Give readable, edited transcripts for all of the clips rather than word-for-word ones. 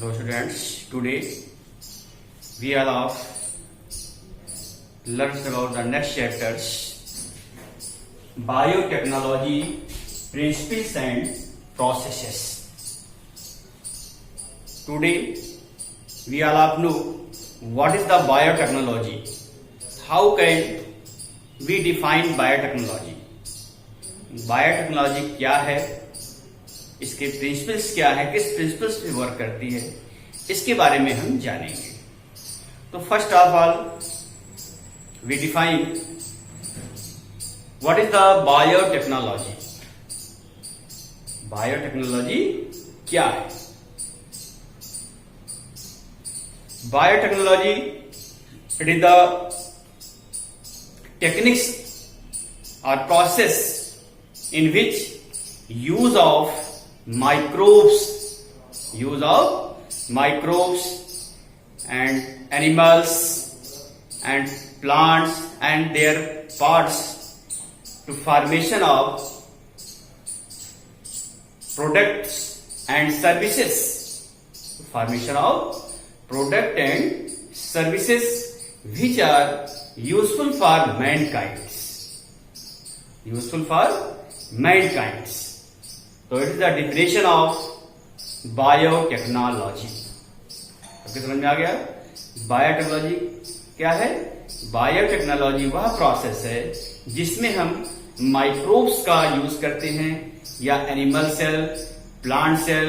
Hello students, today we are of learns about the next chapters biotechnology principles and processes. Today we all of know what is the biotechnology, how can we define biotechnology, biotechnology क्या है, इसके principles क्या है, किस principles पे work करती है, इसके बारे में हम जानेंगे. तो first of all we define what is the biotechnology. Biotechnology क्या है? Biotechnology it is the techniques or process in which use of microbes and animals and plants and their parts to formation of products and services, which are useful for mankind. So it is the definition of biotechnology. आपके समझ में आ गया? Biotechnology क्या है? Biotechnology वह process है जिसमें हम माइक्रोब्स का यूज करते हैं या एनिमल सेल, प्लांट सेल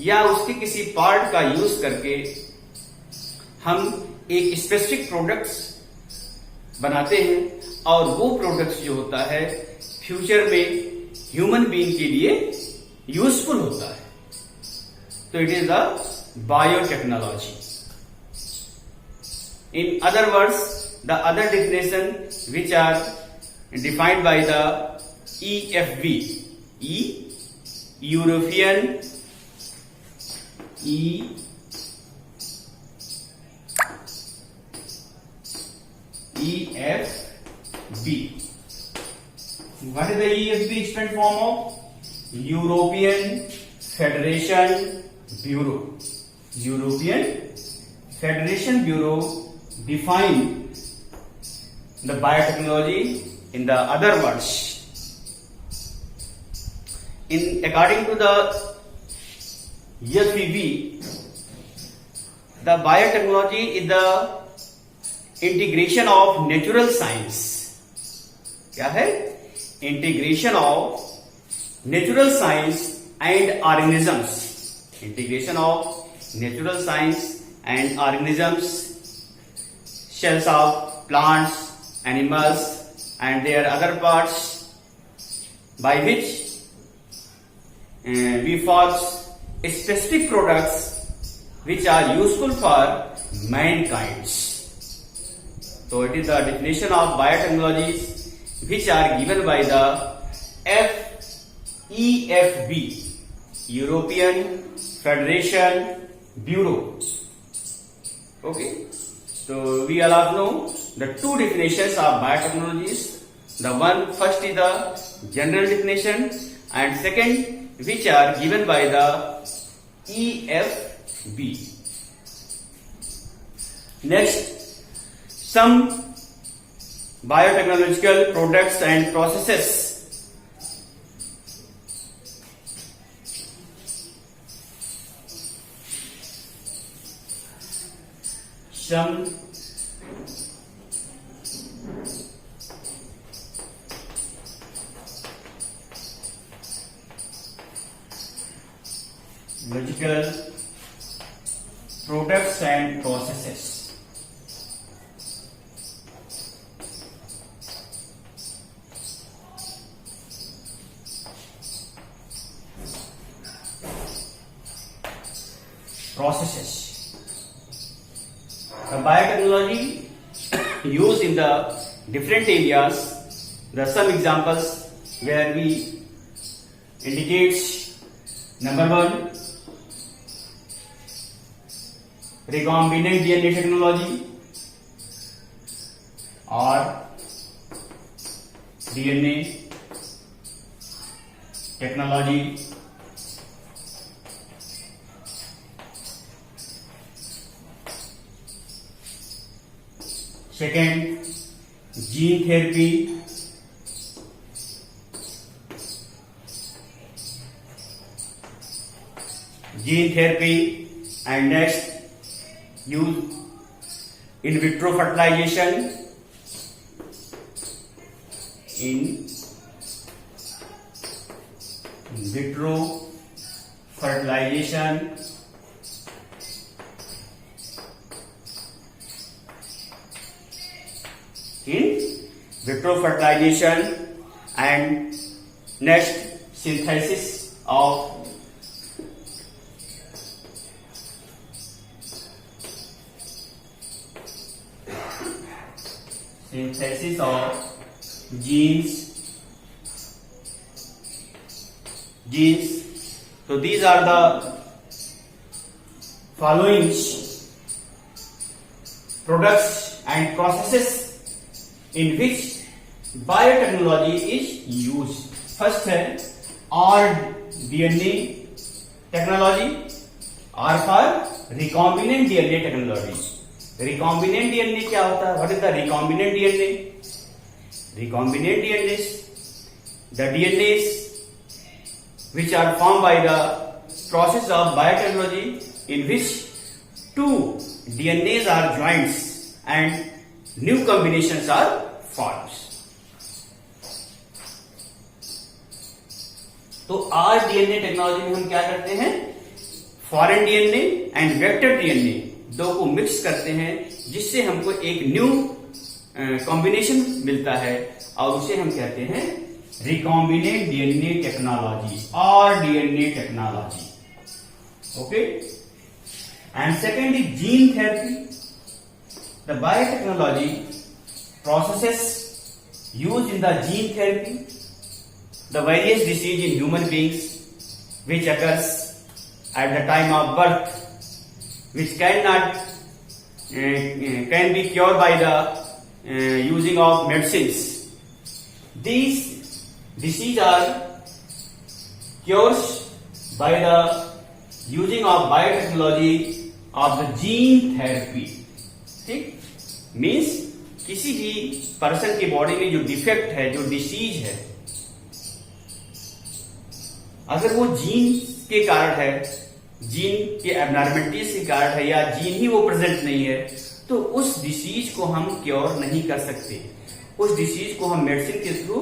या उसके किसी पार्ट का यूज करके हम एक स्पेसिफिक प्रोडक्ट्स बनाते हैं और वो प्रोडक्ट्स जो होता है फ्यूचर में ह्यूमन बीइंग के लिए यूजफुल होता है. तो it is the biotechnology. In other words, the other definition which are defined by the EFB, European EFB. What is the EFB stand form of? European Federation Bureau. European Federation Bureau define the biotechnology in the other words. According to the EFB, the biotechnology is the integration of natural science. क्या है? Integration of natural science and organisms. Integration of natural science and organisms, cells of plants, animals and their other parts, by which we form specific products which are useful for mankind. So it is the definition of biotechnologies which are given by the EFB, European Federation Bureau. Okay, so we all know the two definitions of biotechnologies. The one first is the general definition and second which are given by the EFB. Next, some biotechnological products and processes. Some biological products and processes. The biotechnology used in the different areas. There are some examples where we indicate number one, recombinant DNA technology or DNA technology. Second, gene therapy. Gene therapy. And next, use in vitro fertilization. In vitro fertilization. In vitro fertilization. And next, synthesis of genes. So these are the following products and processes in which biotechnology is used. First है rDNA technology. R for recombinant DNA technology. Recombinant DNA क्या होता है? What is the recombinant DNA? Recombinant DNA is the DNAs which are formed by the process of biotechnology, in which two DNAs are joined and new combinations are formed. तो rDNA technology में हम क्या करते हैं? Foreign DNA and vector DNA दो को mix करते हैं, जिससे हमको एक न्यू कॉम्बिनेशन मिलता है और उसे हम कहते हैं रिकॉम्बिनेंट डीएनए टेक्नोलॉजी और DNA technology. Okay. And second is gene therapy. The biotechnology processes used in the gene therapy, the various disease in human beings which occurs at the time of birth, which can be cured by the using of medicines. These disease are cured by the using of biotechnology of the gene therapy. ठीक, means किसी भी person की body में जो defect है, जो disease है, अगर वो जीन के कारण है, जीन के एबनॉर्मलिटीज के कारण है, या जीन ही वो प्रेजेंट नहीं है, तो उस डिसीज को हम क्योर नहीं कर सकते. उस डिसीज को हम मेडिसिन के थ्रू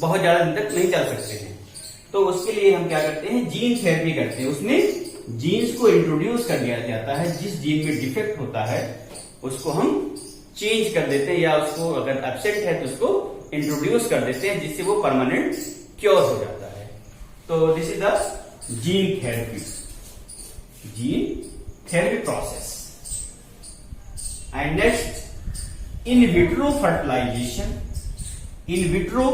बहुत ज्यादा दिन तक नहीं चल सकते हैं. तो उसके लिए हम क्या करते हैं? जीन थेरेपी करते हैं. उसमें जीन्स को इंट्रोड्यूस कर दिया जाता है. जिस जीन में डिफेक्ट होता है उसको हम चेंज कर देते हैं, या उसको अगर एब्सेंट है तो उसको इंट्रोड्यूस कर देते हैं, जिससे वो परमानेंट क्योर हो जाता है. तो this is the gene therapy process. And next, in vitro fertilisation. In vitro,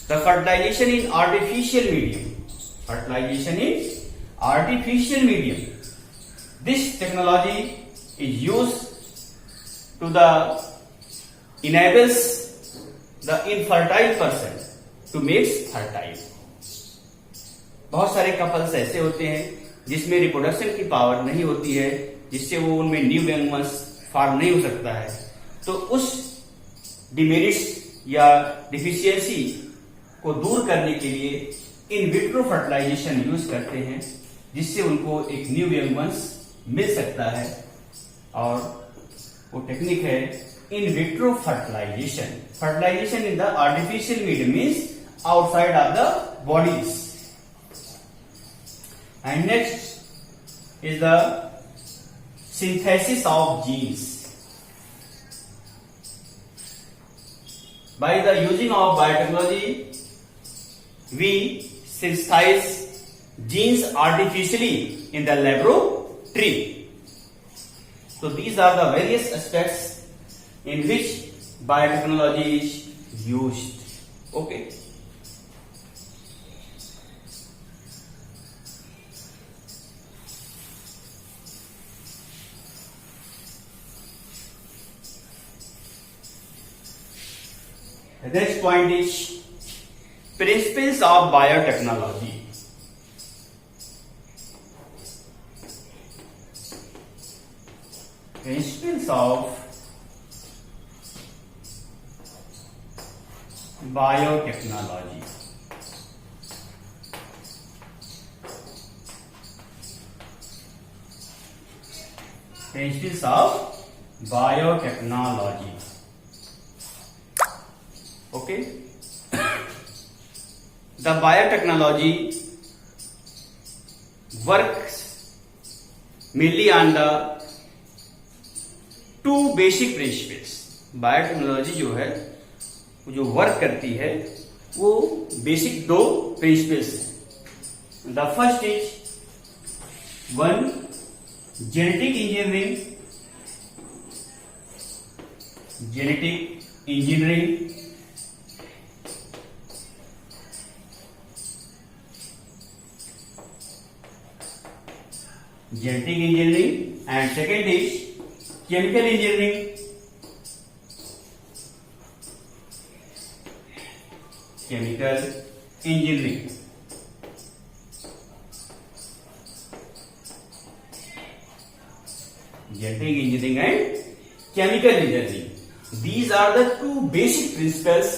the fertilisation in artificial medium. Fertilisation in artificial medium. This technology is used to the enables the infertile person to make fertile. बहुत सारे couples ऐसे होते हैं जिसमें reproduction की power नहीं होती है, जिससे वो उनमें न्यू यंग वंस फॉर्म नहीं हो सकता है. तो उस डिमेरिट्स या डिफिशियंसी को दूर करने के लिए इन विट्रो फर्टिलाइजेशन यूज करते हैं, जिससे उनको एक न्यू यंग वंस मिल सकता है. और वो टेक्निक है in vitro fertilisation. Fertilisation in the artificial medium means outside of the bodies. And next is the synthesis of genes. By the using of biotechnology we synthesise genes artificially in the laboratory. So these are the various aspects in which biotechnology is used. Okay. The next point is principles of biotechnology. Principles of biotechnology. Principles of biotechnology. Okay, the biotechnology works mainly on the two basic principles। Biotechnology जो है वो जो work करती है वो basic दो principles हैं। The first is one genetic engineering. Genetic engineering genetic engineering, and second is chemical engineering। chemical engineering। genetic engineering and chemical engineering, these are the two basic principles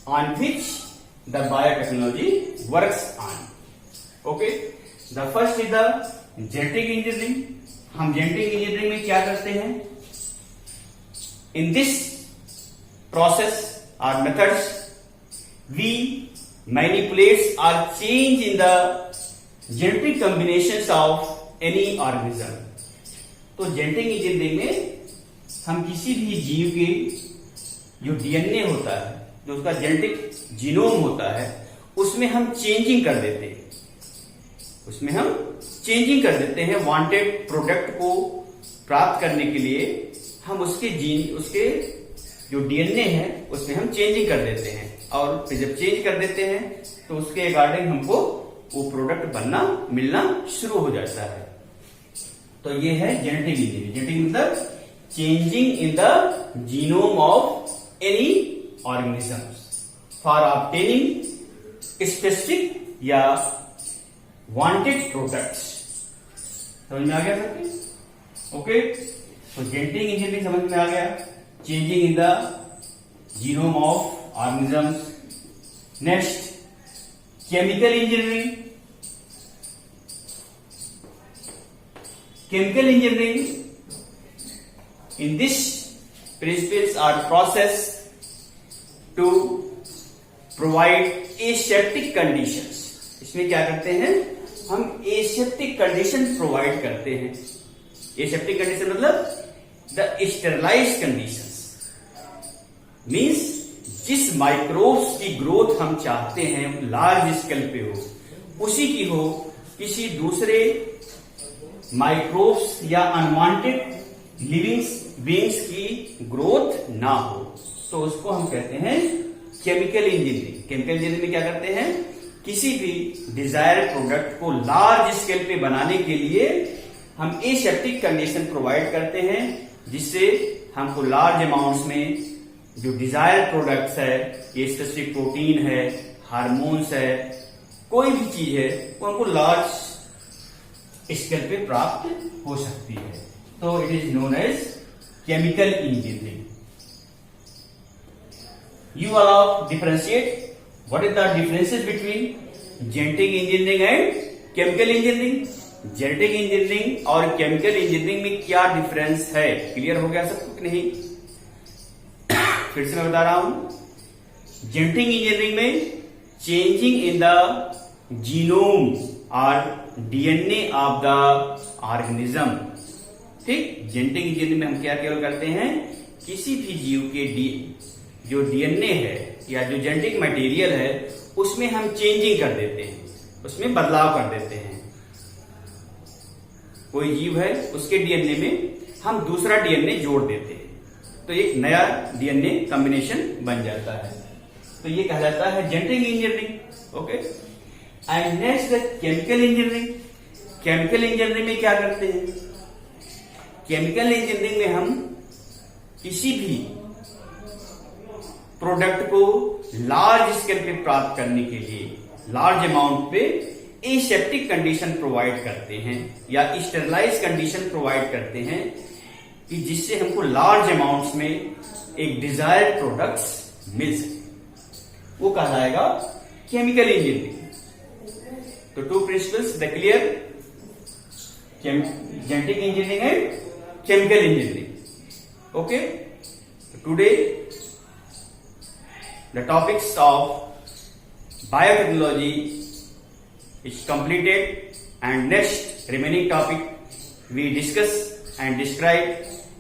on which the biotechnology works on। okay, the first is the genetic engineering. हम genetic engineering में क्या करते हैं? In this process और methods we manipulates और change in the genetic combinations of any organism. तो genetic engineering में हम किसी भी जीव के जो डीएनए होता है, जो उसका जेनेटिक जीनोम होता है, उसमें हम चेंजिंग कर देते हैं। उसमें हम चेंजिंग कर देते हैं। वांटेड प्रोडक्ट को प्राप्त करने के लिए हम उसके जीन, उसके जो डीएनए है उसमें हम चेंजिंग कर देते हैं, और फिर जब चेंज कर देते हैं तो उसके अकॉर्डिंग हमको वो प्रोडक्ट बनना मिलना शुरू हो जाता है। तो ये है जेनेटिक इंजीनियरिंग। जेनेटिक मतलब changing in the genome of any organism for obtaining specific या वांटेड प्रोडक्ट्स। समझ में आ गया सबके? ओके, तो जेनेटिक इंजीनियरिंग समझ में आ गया। Changing in the genome of organisms. Next chemical engineering. Chemical engineering, in this principles are process to provide aseptic conditions. इसमें क्या करते हैं? हम एसेप्टिक कंडीशन प्रोवाइड करते हैं। एसेप्टिक कंडीशन मतलब द स्टेरलाइज्ड कंडीशंस, मींस जिस माइक्रोब्स की ग्रोथ हम चाहते हैं लार्ज स्केल पे हो, उसी की हो, किसी दूसरे माइक्रोब्स या अनवांटेड लिविंग बीइंग्स की ग्रोथ ना हो, तो उसको हम कहते हैं केमिकल इंजीनियरिंग। केमिकल इंजीनियरिंग में क्या करते हैं? किसी भी डिजायर प्रोडक्ट को लार्ज स्केल पे बनाने के लिए हम एसेप्टिक कंडीशन प्रोवाइड करते हैं, जिससे हमको लार्ज अमाउंट्स में जो डिजायर प्रोडक्ट्स है, ये स्पेसिफिक प्रोटीन है, हार्मोन्स है, कोई भी चीज है, वो हमको लार्ज स्केल पे प्राप्त हो सकती है। तो it is known as chemical engineering. You allow differentiate. What is the differences between genetic engineering and chemical engineering? Genetic engineering और केमिकल इंजीनियरिंग में क्या डिफरेंस है? क्लियर हो गया सबको कि नहीं? फिर से मैं बता रहा हूं। जेनेटिक इंजीनियरिंग में चेंजिंग इन द जीनोम और डीएनए ऑफ द ऑर्गेनिज्म। ठीक, जेनेटिक इंजीनियरिंग में हम क्या केवल करते हैं? किसी भी जीव के जो डीएनए है या जो जेनेटिक मटेरियल है उसमें हम चेंजिंग कर देते हैं, उसमें बदलाव कर देते हैं। कोई जीव है, उसके डीएनए में हम दूसरा डीएनए जोड़ देते हैं, तो एक नया डीएनए कॉम्बिनेशन बन जाता है। तो ये कहलाता है genetic engineering. Okay, and next chemical engineering. Chemical engineering में क्या करते हैं? केमिकल इंजीनियरिंग में हम किसी भी प्रोडक्ट को लार्ज स्केल पे प्राप्त करने के लिए लार्ज अमाउंट पे एसेप्टिक कंडीशन प्रोवाइड करते हैं या स्टेरलाइज कंडीशन प्रोवाइड करते हैं, कि जिससे हमको लार्ज अमाउंट्स में एक डिजायर्ड प्रोडक्ट्स मिल सके। वो कहलाएगा केमिकल इंजीनियरिंग। तो to principles the clear, genetic engineering and chemical engineering. Okay, today the topics of biotechnology is completed, and next remaining topic we discuss and describe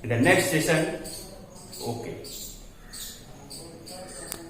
in the next session. Okay.